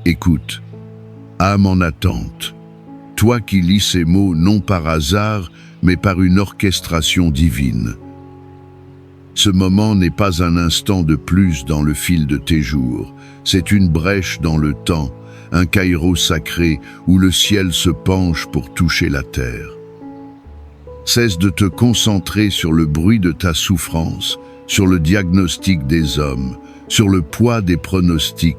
Écoute, âme en attente, toi qui lis ces mots non par hasard, mais par une orchestration divine. Ce moment n'est pas un instant de plus dans le fil de tes jours, c'est une brèche dans le temps, un kairos sacré où le ciel se penche pour toucher la terre. Cesse de te concentrer sur le bruit de ta souffrance, sur le diagnostic des hommes, sur le poids des pronostics.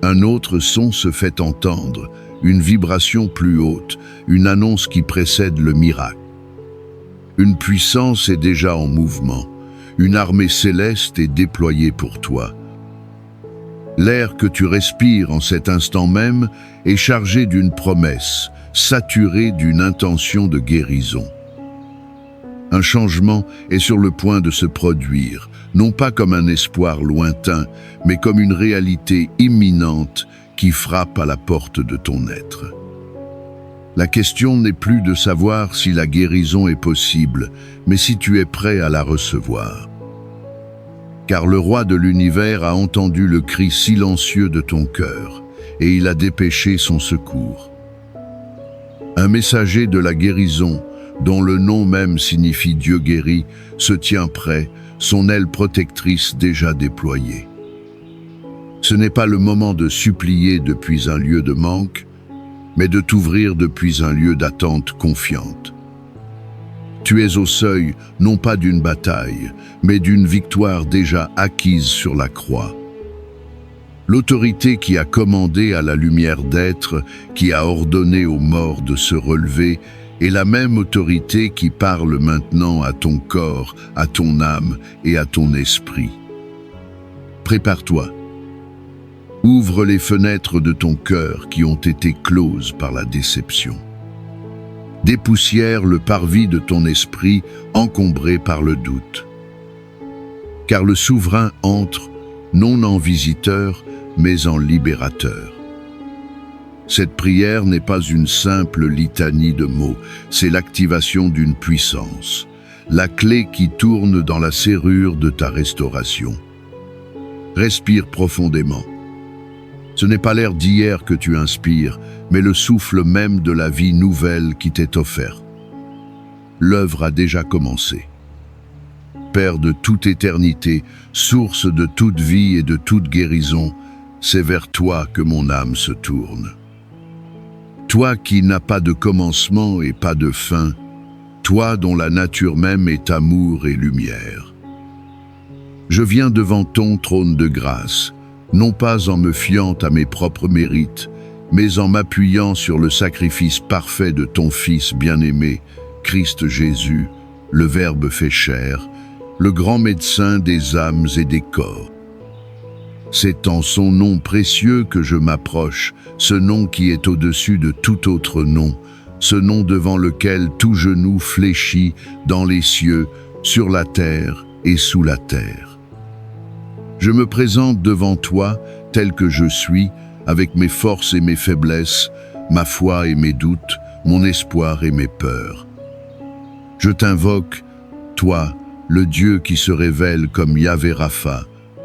Un autre son se fait entendre, une vibration plus haute, une annonce qui précède le miracle. Une puissance est déjà en mouvement, une armée céleste est déployée pour toi. L'air que tu respires en cet instant même est chargé d'une promesse, saturé d'une intention de guérison. Un changement est sur le point de se produire, non pas comme un espoir lointain, mais comme une réalité imminente qui frappe à la porte de ton être. La question n'est plus de savoir si la guérison est possible, mais si tu es prêt à la recevoir. Car le roi de l'univers a entendu le cri silencieux de ton cœur, et il a dépêché son secours. Un messager de la guérison, dont le nom même signifie Dieu guéri, se tient prêt, son aile protectrice déjà déployée. Ce n'est pas le moment de supplier depuis un lieu de manque, mais de t'ouvrir depuis un lieu d'attente confiante. Tu es au seuil, non pas d'une bataille, mais d'une victoire déjà acquise sur la croix. L'autorité qui a commandé à la lumière d'être, qui a ordonné aux morts de se relever, est la même autorité qui parle maintenant à ton corps, à ton âme et à ton esprit. Prépare-toi. Ouvre les fenêtres de ton cœur qui ont été closes par la déception. Dépoussière le parvis de ton esprit encombré par le doute. Car le souverain entre, non en visiteur, mais en libérateur. Cette prière n'est pas une simple litanie de mots, c'est l'activation d'une puissance, la clé qui tourne dans la serrure de ta restauration. Respire profondément. Ce n'est pas l'air d'hier que tu inspires, mais le souffle même de la vie nouvelle qui t'est offerte. L'œuvre a déjà commencé. Père de toute éternité, source de toute vie et de toute guérison, c'est vers toi que mon âme se tourne. Toi qui n'as pas de commencement et pas de fin, toi dont la nature même est amour et lumière. Je viens devant ton trône de grâce, non pas en me fiant à mes propres mérites, mais en m'appuyant sur le sacrifice parfait de ton Fils bien-aimé, Christ Jésus, le Verbe fait chair, le grand médecin des âmes et des corps. C'est en son nom précieux que je m'approche, ce nom qui est au-dessus de tout autre nom, ce nom devant lequel tout genou fléchit dans les cieux, sur la terre et sous la terre. Je me présente devant toi tel que je suis, avec mes forces et mes faiblesses, ma foi et mes doutes, mon espoir et mes peurs. Je t'invoque, toi, le Dieu qui se révèle comme Yahvé Rapha,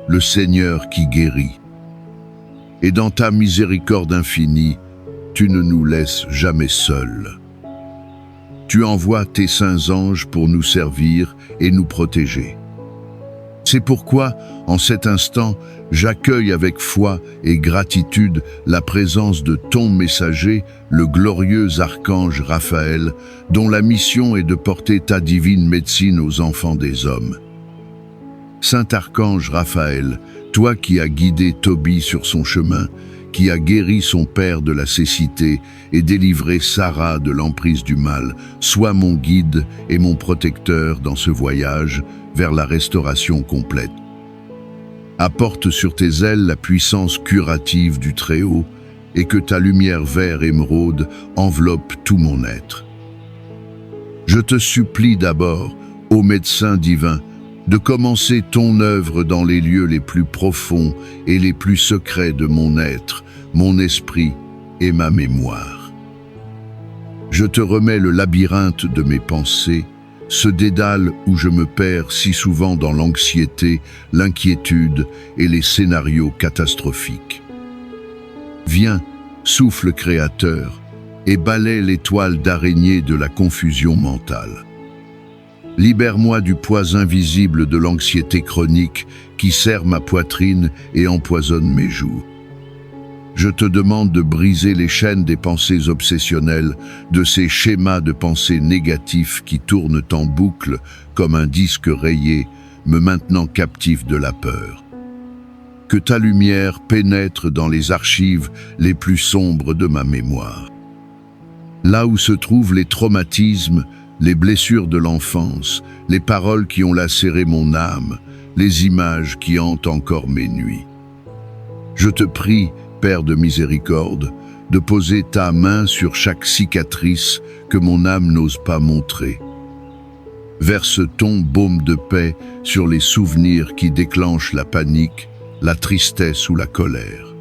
le Seigneur qui guérit. Et dans ta miséricorde infinie, tu ne nous laisses jamais seuls. Tu envoies tes saints anges pour nous servir et nous protéger. C'est pourquoi, en cet instant, j'accueille avec foi et gratitude la présence de ton messager, le glorieux archange Raphaël, dont la mission est de porter ta divine médecine aux enfants des hommes. Saint archange Raphaël, toi qui as guidé Tobie sur son chemin, qui as guéri son père de la cécité et délivré Sarah de l'emprise du mal, sois mon guide et mon protecteur dans ce voyage vers la restauration complète. Apporte sur tes ailes la puissance curative du Très-Haut et que ta lumière vert émeraude enveloppe tout mon être. Je te supplie d'abord, ô médecin divin, de commencer ton œuvre dans les lieux les plus profonds et les plus secrets de mon être, mon esprit et ma mémoire. Je te remets le labyrinthe de mes pensées, ce dédale où je me perds si souvent dans l'anxiété, l'inquiétude et les scénarios catastrophiques. Viens, souffle créateur, et balaie l'étoile d'araignée de la confusion mentale. Libère-moi du poids invisible de l'anxiété chronique qui serre ma poitrine et empoisonne mes joues. Je te demande de briser les chaînes des pensées obsessionnelles, de ces schémas de pensée négatifs qui tournent en boucle comme un disque rayé, me maintenant captif de la peur. Que ta lumière pénètre dans les archives les plus sombres de ma mémoire. Là où se trouvent les traumatismes, les blessures de l'enfance, les paroles qui ont lacéré mon âme, les images qui hantent encore mes nuits. Je te prie, Père de miséricorde, de poser ta main sur chaque cicatrice que mon âme n'ose pas montrer. Verse ton baume de paix sur les souvenirs qui déclenchent la panique, la tristesse ou la colère.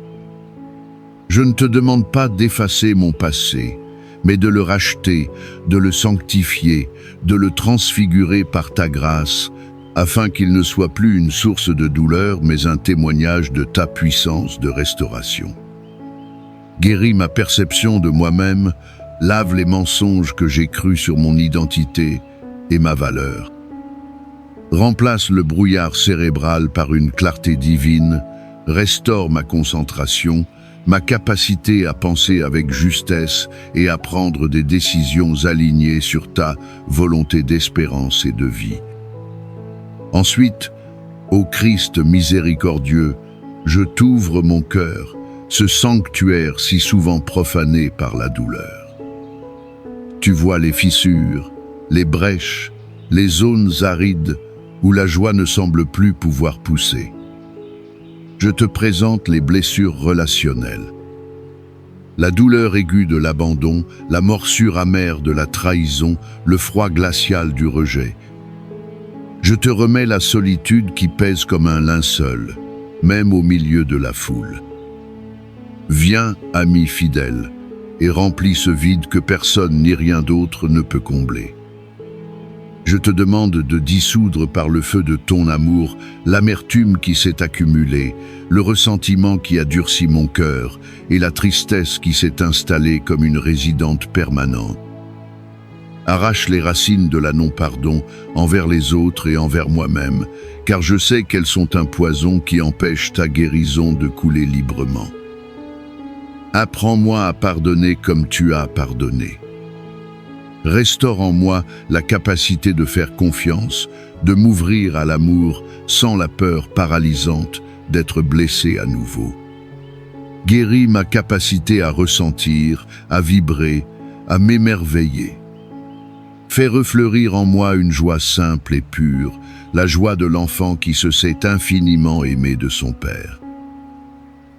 Je ne te demande pas d'effacer mon passé, mais de le racheter, de le sanctifier, de le transfigurer par ta grâce, afin qu'il ne soit plus une source de douleur, mais un témoignage de ta puissance de restauration. Guéris ma perception de moi-même, lave les mensonges que j'ai crus sur mon identité et ma valeur. Remplace le brouillard cérébral par une clarté divine, restaure ma concentration, ma capacité à penser avec justesse et à prendre des décisions alignées sur ta volonté d'espérance et de vie. Ensuite, ô Christ miséricordieux, je t'ouvre mon cœur, ce sanctuaire si souvent profané par la douleur. Tu vois les fissures, les brèches, les zones arides où la joie ne semble plus pouvoir pousser. Je te présente les blessures relationnelles. La douleur aiguë de l'abandon, la morsure amère de la trahison, le froid glacial du rejet. Je te remets la solitude qui pèse comme un linceul, même au milieu de la foule. Viens, ami fidèle, et remplis ce vide que personne ni rien d'autre ne peut combler. Je te demande de dissoudre par le feu de ton amour l'amertume qui s'est accumulée, le ressentiment qui a durci mon cœur et la tristesse qui s'est installée comme une résidente permanente. Arrache les racines de la non-pardon envers les autres et envers moi-même, car je sais qu'elles sont un poison qui empêche ta guérison de couler librement. Apprends-moi à pardonner comme tu as pardonné. Restaure en moi la capacité de faire confiance, de m'ouvrir à l'amour sans la peur paralysante d'être blessé à nouveau. Guéris ma capacité à ressentir, à vibrer, à m'émerveiller. Fais refleurir en moi une joie simple et pure, la joie de l'enfant qui se sait infiniment aimé de son Père.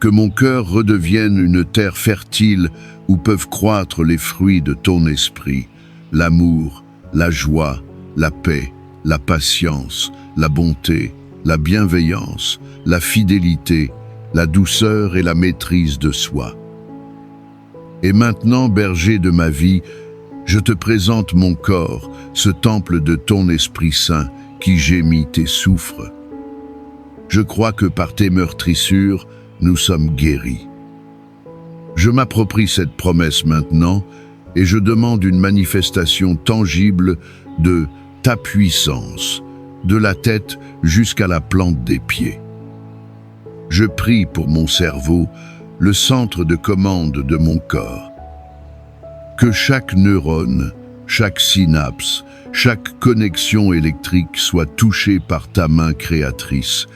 Que mon cœur redevienne une terre fertile où peuvent croître les fruits de ton esprit, l'amour, la joie, la paix, la patience, la bonté, la bienveillance, la fidélité, la douceur et la maîtrise de soi. Et maintenant, berger de ma vie, je te présente mon corps, ce temple de ton Esprit Saint qui gémit et souffre. Je crois que par tes meurtrissures, nous sommes guéris. Je m'approprie cette promesse maintenant et je demande une manifestation tangible de ta puissance, de la tête jusqu'à la plante des pieds. Je prie pour mon cerveau, le centre de commande de mon corps. Que chaque neurone, chaque synapse, chaque connexion électrique soit touchée par ta main créatrice.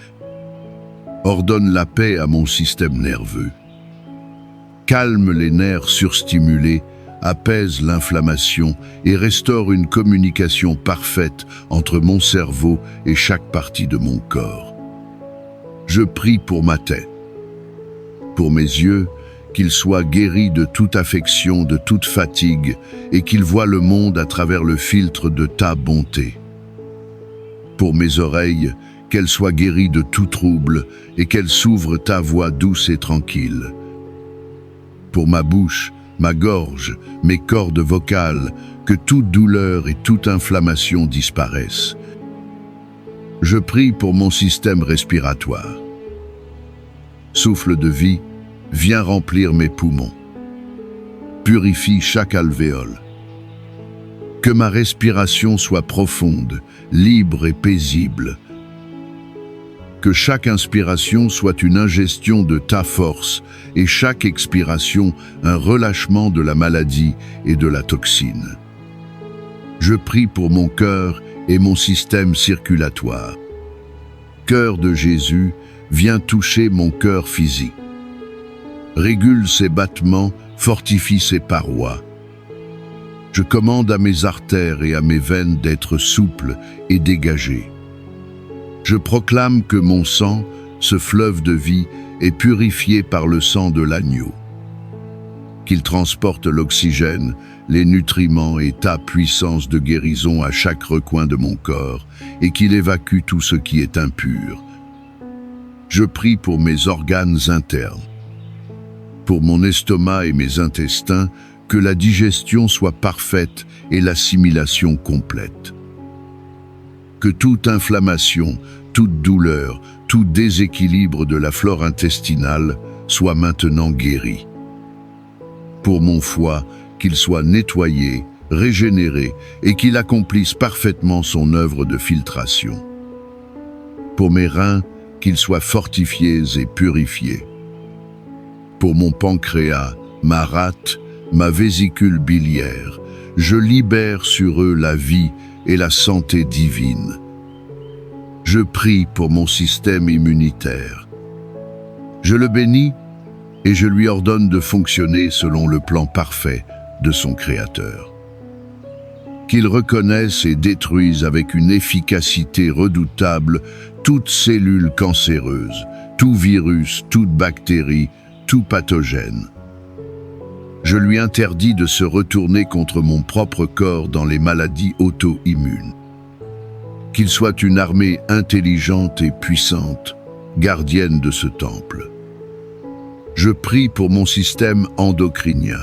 Ordonne la paix à mon système nerveux. Calme les nerfs surstimulés, apaise l'inflammation et restaure une communication parfaite entre mon cerveau et chaque partie de mon corps. Je prie pour ma tête, pour mes yeux, qu'ils soient guéris de toute affection, de toute fatigue, et qu'ils voient le monde à travers le filtre de ta bonté. Pour mes oreilles, qu'elles soient guéries de tout trouble, et qu'elles s'ouvrent ta voix douce et tranquille. Pour ma bouche, ma gorge, mes cordes vocales, que toute douleur et toute inflammation disparaissent. Je prie pour mon système respiratoire. Souffle de vie, viens remplir mes poumons. Purifie chaque alvéole. Que ma respiration soit profonde, libre et paisible. Que chaque inspiration soit une ingestion de ta force et chaque expiration un relâchement de la maladie et de la toxine. Je prie pour mon cœur et mon système circulatoire. Cœur de Jésus, viens toucher mon cœur physique. Régule ses battements, fortifie ses parois. Je commande à mes artères et à mes veines d'être souples et dégagées. Je proclame que mon sang, ce fleuve de vie, est purifié par le sang de l'agneau. Qu'il transporte l'oxygène, les nutriments et ta puissance de guérison à chaque recoin de mon corps et qu'il évacue tout ce qui est impur. Je prie pour mes organes internes, pour mon estomac et mes intestins, que la digestion soit parfaite et l'assimilation complète. Que toute inflammation, toute douleur, tout déséquilibre de la flore intestinale soit maintenant guéri. Pour mon foie, qu'il soit nettoyé, régénéré et qu'il accomplisse parfaitement son œuvre de filtration. Pour mes reins, qu'ils soient fortifiés et purifiés. Pour mon pancréas, ma rate, ma vésicule biliaire, je libère sur eux la vie et la santé divine. Je prie pour mon système immunitaire. Je le bénis et je lui ordonne de fonctionner selon le plan parfait de son Créateur. Qu'il reconnaisse et détruise avec une efficacité redoutable toute cellule cancéreuse, tout virus, toute bactérie, tout pathogène. Je lui interdis de se retourner contre mon propre corps dans les maladies auto-immunes. Qu'il soit une armée intelligente et puissante, gardienne de ce temple. Je prie pour mon système endocrinien.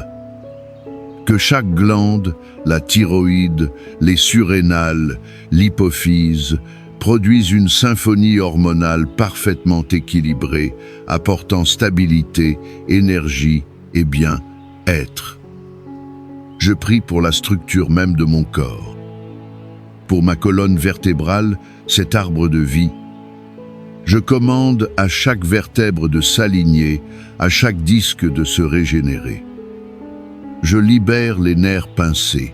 Que chaque glande, la thyroïde, les surrénales, l'hypophyse, produisent une symphonie hormonale parfaitement équilibrée, apportant stabilité, énergie et bien-être. Je prie pour la structure même de mon corps. Pour ma colonne vertébrale, cet arbre de vie. Je commande à chaque vertèbre de s'aligner, à chaque disque de se régénérer. Je libère les nerfs pincés.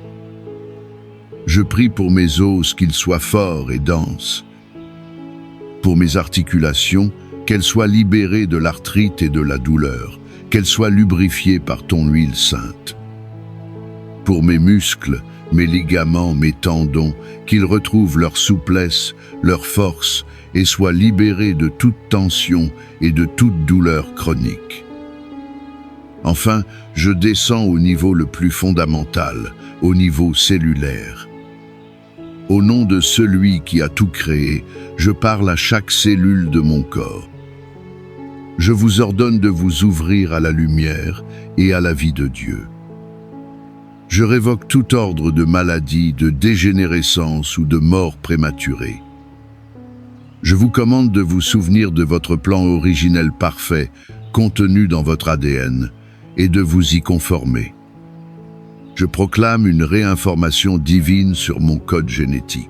Je prie pour mes os qu'ils soient forts et denses. Pour mes articulations, qu'elles soient libérées de l'arthrite et de la douleur, qu'elles soient lubrifiées par ton huile sainte. Pour mes muscles, mes ligaments, mes tendons, qu'ils retrouvent leur souplesse, leur force et soient libérés de toute tension et de toute douleur chronique. Enfin, je descends au niveau le plus fondamental, au niveau cellulaire. Au nom de celui qui a tout créé, je parle à chaque cellule de mon corps. Je vous ordonne de vous ouvrir à la lumière et à la vie de Dieu. Je révoque tout ordre de maladie, de dégénérescence ou de mort prématurée. Je vous commande de vous souvenir de votre plan originel parfait, contenu dans votre ADN, et de vous y conformer. Je proclame une réinformation divine sur mon code génétique.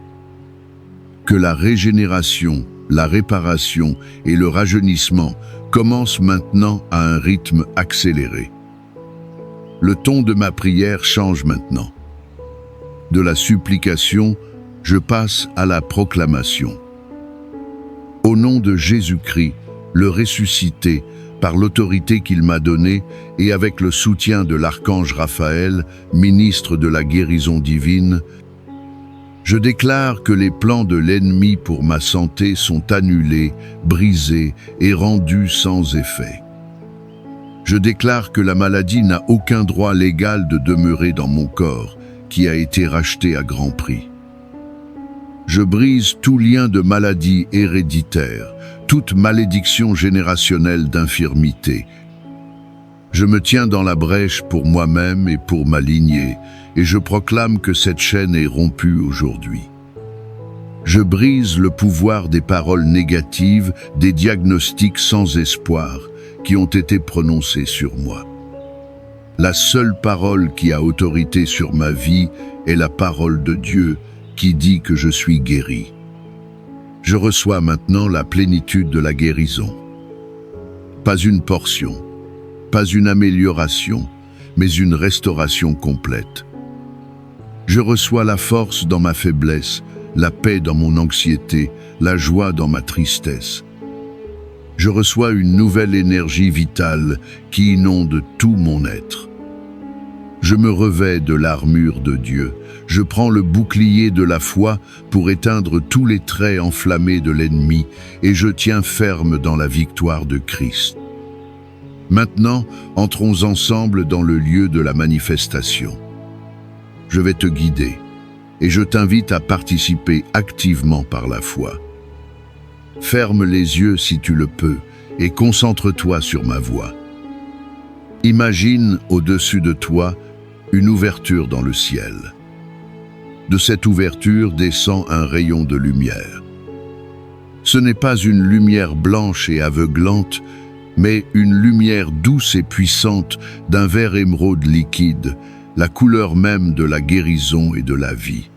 Que la régénération, la réparation et le rajeunissement commencent maintenant à un rythme accéléré. Le ton de ma prière change maintenant. De la supplication, je passe à la proclamation. Au nom de Jésus-Christ, le ressuscité, par l'autorité qu'il m'a donnée et avec le soutien de l'archange Raphaël, ministre de la guérison divine, je déclare que les plans de l'ennemi pour ma santé sont annulés, brisés et rendus sans effet. Je déclare que la maladie n'a aucun droit légal de demeurer dans mon corps, qui a été racheté à grand prix. Je brise tout lien de maladie héréditaire, toute malédiction générationnelle d'infirmité. Je me tiens dans la brèche pour moi-même et pour ma lignée, et je proclame que cette chaîne est rompue aujourd'hui. Je brise le pouvoir des paroles négatives, des diagnostics sans espoir, qui ont été prononcées sur moi. La seule parole qui a autorité sur ma vie est la parole de Dieu qui dit que je suis guéri. Je reçois maintenant la plénitude de la guérison. Pas une portion, pas une amélioration, mais une restauration complète. Je reçois la force dans ma faiblesse, la paix dans mon anxiété, la joie dans ma tristesse. Je reçois une nouvelle énergie vitale qui inonde tout mon être. Je me revêts de l'armure de Dieu. Je prends le bouclier de la foi pour éteindre tous les traits enflammés de l'ennemi et je tiens ferme dans la victoire de Christ. Maintenant, entrons ensemble dans le lieu de la manifestation. Je vais te guider et je t'invite à participer activement par la foi. Ferme les yeux si tu le peux et concentre-toi sur ma voix. Imagine au-dessus de toi une ouverture dans le ciel. De cette ouverture descend un rayon de lumière. Ce n'est pas une lumière blanche et aveuglante, mais une lumière douce et puissante d'un vert émeraude liquide, la couleur même de la guérison et de la vie.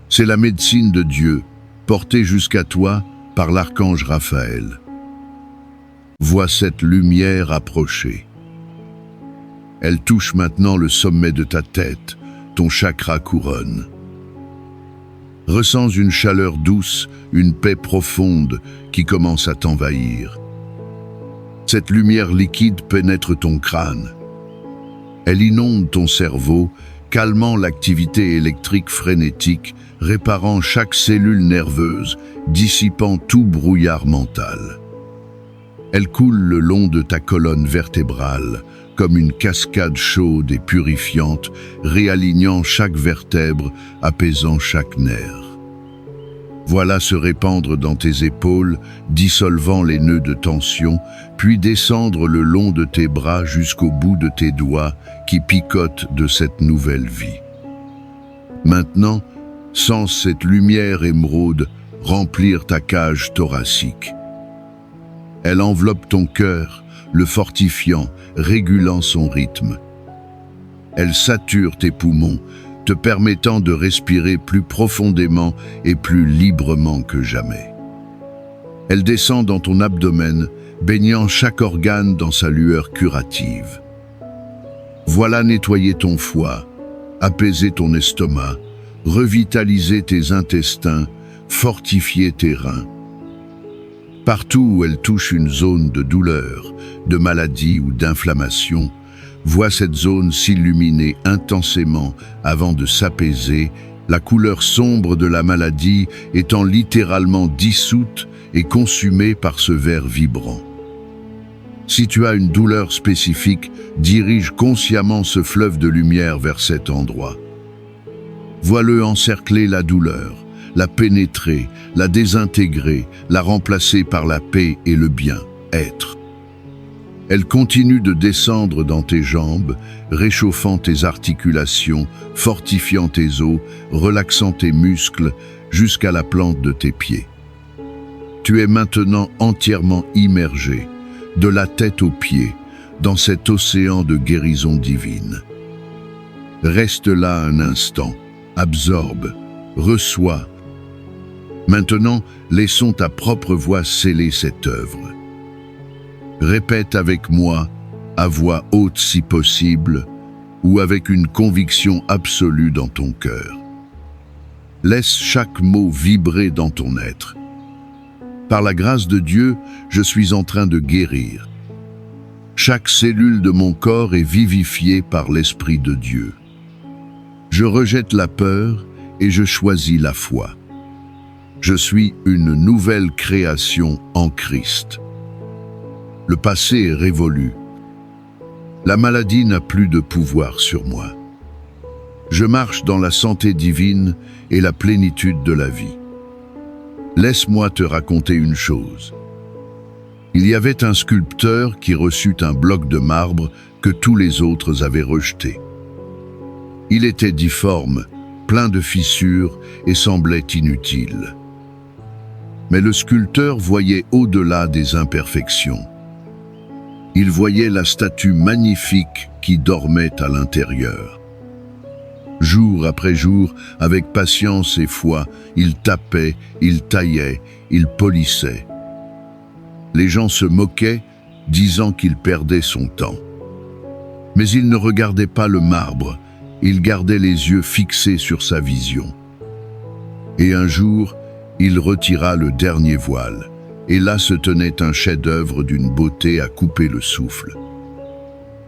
C'est la médecine de Dieu, portée jusqu'à toi par l'archange Raphaël. Vois cette lumière approcher. Elle touche maintenant le sommet de ta tête, ton chakra couronne. Ressens une chaleur douce, une paix profonde qui commence à t'envahir. Cette lumière liquide pénètre ton crâne. Elle inonde ton cerveau, calmant l'activité électrique frénétique, réparant chaque cellule nerveuse, dissipant tout brouillard mental. Elle coule le long de ta colonne vertébrale, comme une cascade chaude et purifiante, réalignant chaque vertèbre, apaisant chaque nerf. Voilà se répandre dans tes épaules, dissolvant les nœuds de tension, puis descendre le long de tes bras jusqu'au bout de tes doigts qui picotent de cette nouvelle vie. Maintenant, sens cette lumière émeraude remplir ta cage thoracique. Elle enveloppe ton cœur, le fortifiant, régulant son rythme. Elle sature tes poumons, te permettant de respirer plus profondément et plus librement que jamais. Elle descend dans ton abdomen, baignant chaque organe dans sa lueur curative. Voilà nettoyer ton foie, apaiser ton estomac, revitaliser tes intestins, fortifier tes reins. Partout où elle touche une zone de douleur, de maladie ou d'inflammation, vois cette zone s'illuminer intensément avant de s'apaiser, la couleur sombre de la maladie étant littéralement dissoute et consumée par ce vert vibrant. Si tu as une douleur spécifique, dirige consciemment ce fleuve de lumière vers cet endroit. Vois-le encercler la douleur, la pénétrer, la désintégrer, la remplacer par la paix et le bien-être. Elle continue de descendre dans tes jambes, réchauffant tes articulations, fortifiant tes os, relaxant tes muscles, jusqu'à la plante de tes pieds. Tu es maintenant entièrement immergé, de la tête aux pieds, dans cet océan de guérison divine. Reste là un instant, absorbe, reçois. Maintenant, laissons ta propre voix sceller cette œuvre. Répète avec moi, à voix haute si possible, ou avec une conviction absolue dans ton cœur. Laisse chaque mot vibrer dans ton être. Par la grâce de Dieu, je suis en train de guérir. Chaque cellule de mon corps est vivifiée par l'Esprit de Dieu. Je rejette la peur et je choisis la foi. Je suis une nouvelle création en Christ. Le passé est révolu. La maladie n'a plus de pouvoir sur moi. Je marche dans la santé divine et la plénitude de la vie. Laisse-moi te raconter une chose. Il y avait un sculpteur qui reçut un bloc de marbre que tous les autres avaient rejeté. Il était difforme, plein de fissures et semblait inutile. Mais le sculpteur voyait au-delà des imperfections. il voyait la statue magnifique qui dormait à l'intérieur. Jour après jour, avec patience et foi, il tapait, il taillait, il polissait. Les gens se moquaient, disant qu'il perdait son temps. Mais il ne regardait pas le marbre, il gardait les yeux fixés sur sa vision. Et un jour, il retira le dernier voile, et là se tenait un chef-d'œuvre d'une beauté à couper le souffle.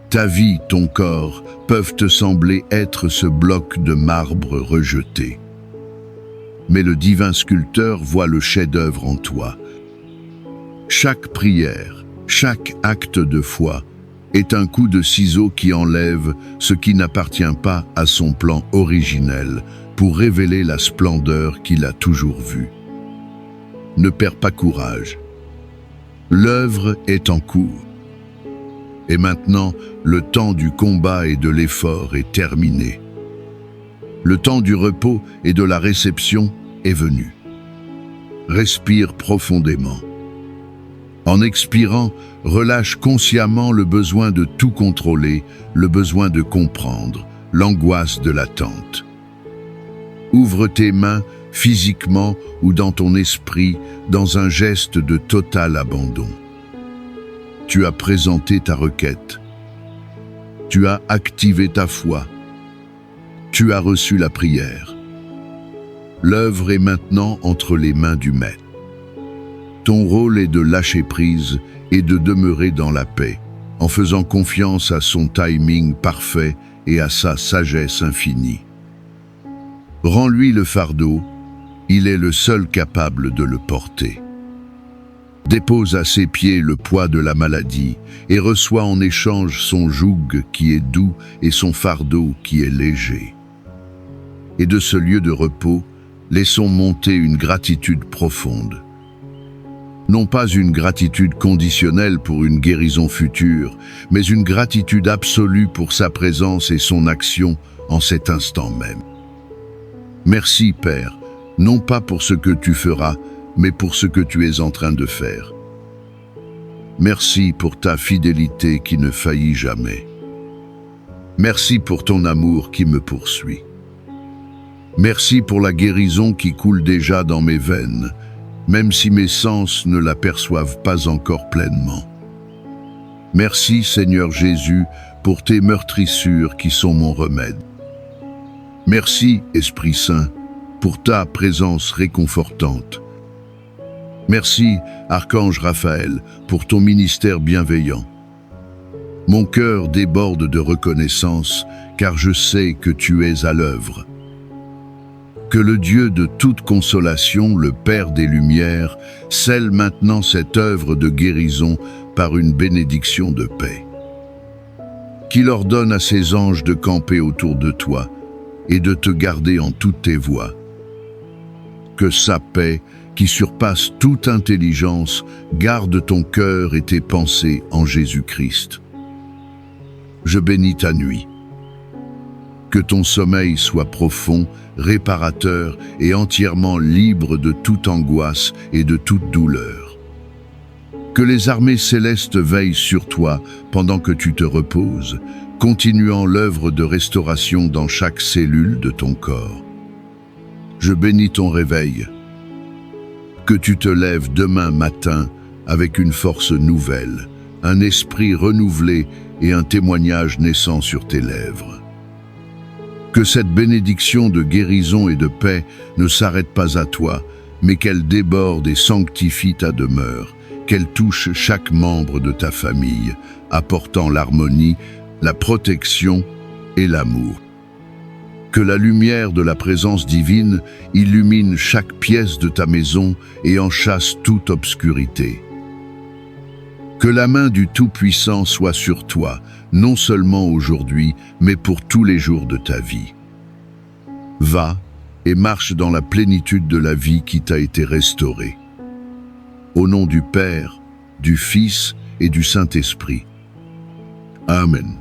Ta vie, ton corps, peuvent te sembler être ce bloc de marbre rejeté. Mais le divin sculpteur voit le chef-d'œuvre en toi. Chaque prière, chaque acte de foi est un coup de ciseau qui enlève ce qui n'appartient pas à son plan originel pour révéler la splendeur qu'il a toujours vue. Ne perds pas courage. L'œuvre est en cours. Et maintenant, le temps du combat et de l'effort est terminé. Le temps du repos et de la réception est venu. Respire profondément. En expirant, relâche consciemment le besoin de tout contrôler, le besoin de comprendre, l'angoisse de l'attente. Ouvre tes mains, physiquement ou dans ton esprit, dans un geste de total abandon. Tu as présenté ta requête. Tu as activé ta foi. Tu as reçu la prière. L'œuvre est maintenant entre les mains du Maître. Ton rôle est de lâcher prise et de demeurer dans la paix, en faisant confiance à son timing parfait et à sa sagesse infinie. Rends-lui le fardeau, il est le seul capable de le porter. Dépose à ses pieds le poids de la maladie et reçois en échange son joug qui est doux et son fardeau qui est léger. Et de ce lieu de repos, laissons monter une gratitude profonde. Non pas une gratitude conditionnelle pour une guérison future, mais une gratitude absolue pour sa présence et son action en cet instant même. Merci, Père, non pas pour ce que tu feras, mais pour ce que tu es en train de faire. Merci pour ta fidélité qui ne faillit jamais. Merci pour ton amour qui me poursuit. Merci pour la guérison qui coule déjà dans mes veines, même si mes sens ne la perçoivent pas encore pleinement. Merci, Seigneur Jésus, pour tes meurtrissures qui sont mon remède. Merci, Esprit Saint, pour ta présence réconfortante. Merci, Archange Raphaël, pour ton ministère bienveillant. Mon cœur déborde de reconnaissance, car je sais que tu es à l'œuvre. Que le Dieu de toute consolation, le Père des Lumières, scelle maintenant cette œuvre de guérison par une bénédiction de paix. Qu'il ordonne à ses anges de camper autour de toi et de te garder en toutes tes voies. Que sa paix, qui surpasse toute intelligence, garde ton cœur et tes pensées en Jésus-Christ. Je bénis ta nuit. Que ton sommeil soit profond, réparateur et entièrement libre de toute angoisse et de toute douleur. Que les armées célestes veillent sur toi pendant que tu te reposes, continuant l'œuvre de restauration dans chaque cellule de ton corps. Je bénis ton réveil. Que tu te lèves demain matin avec une force nouvelle, un esprit renouvelé et un témoignage naissant sur tes lèvres. Que cette bénédiction de guérison et de paix ne s'arrête pas à toi, mais qu'elle déborde et sanctifie ta demeure, qu'elle touche chaque membre de ta famille, apportant l'harmonie, la protection et l'amour. Que la lumière de la présence divine illumine chaque pièce de ta maison et en chasse toute obscurité. Que la main du Tout-Puissant soit sur toi, non seulement aujourd'hui, mais pour tous les jours de ta vie. Va et marche dans la plénitude de la vie qui t'a été restaurée. Au nom du Père, du Fils et du Saint-Esprit. Amen.